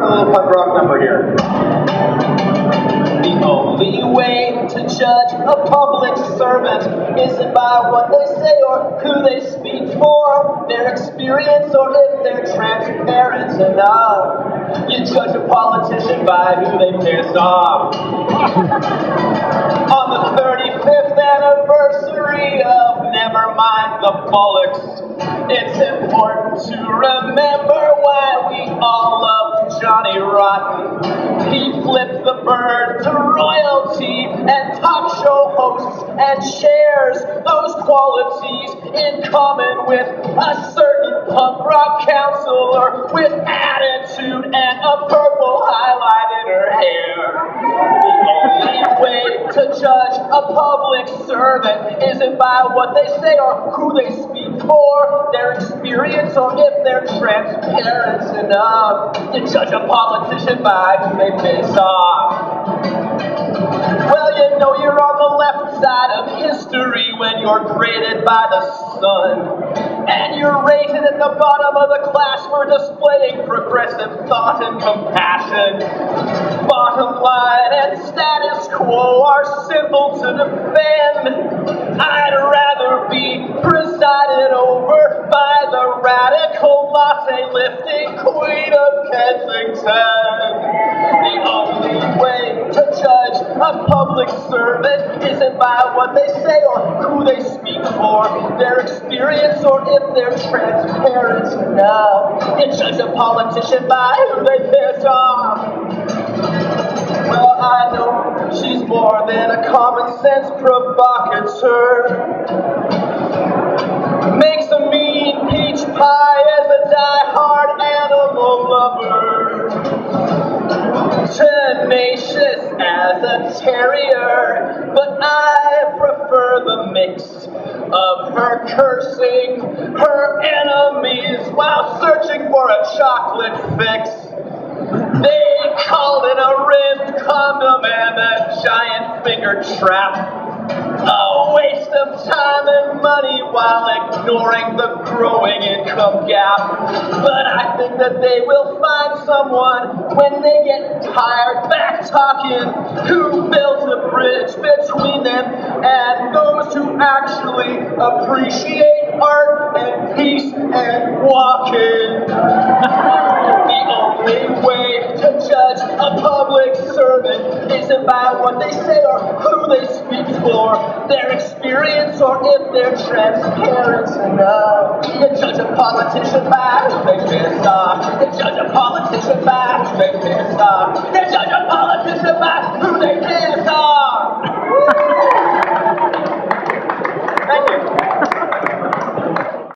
a little punk rock number here. The only way to judge a public servant isn't by what they say or who they speak for, their experience or if they're transparent enough. You judge a politician by who they piss off. On the 35th anniversary of Nevermind the Bollocks, it's important to remember why we all love Johnny Rotten. He flipped the bird to royalty and talk show hosts and shares those qualities in common with a certain punk rock counselor with attitude and a purple highlight in her hair. The only way to judge a public servant isn't by what they say or who they speak for, their experience or if they're transparent enough. You judge a politician by who they piss off. Well, you know you're on the left side of history when you're graded by the sun. And you're rated at the bottom of the class for displaying progressive thought and compassion. Bottom line and status quo are simple to defend. I'd rather be presided over by the radical latte-lifting Queen of Kensington. The only way to judge a public servant isn't by what they say or who they speak for, their experience or if they're transparent enough. You judge a politician by who they piss off. Well, I know she's more than a common sense provocateur. Makes a mean peach pie as a die-hard animal lover. Tenacious as a terrier, but I prefer the mix of her cursing her enemies while searching for a chocolate fix. They called it a rimmed condom and a giant finger trap. A waste of time and money while ignoring the growing income gap. But I think that they will find someone when they get tired back talking who built a bridge between them and those who actually appreciate art and peace and walking. The only way to judge a public servant isn't by what they say or who they speak for, their experience or if they're transparent enough. You judge a politician by who they piss off. You judge a politician by who they piss off. You judge a politician by who they piss off.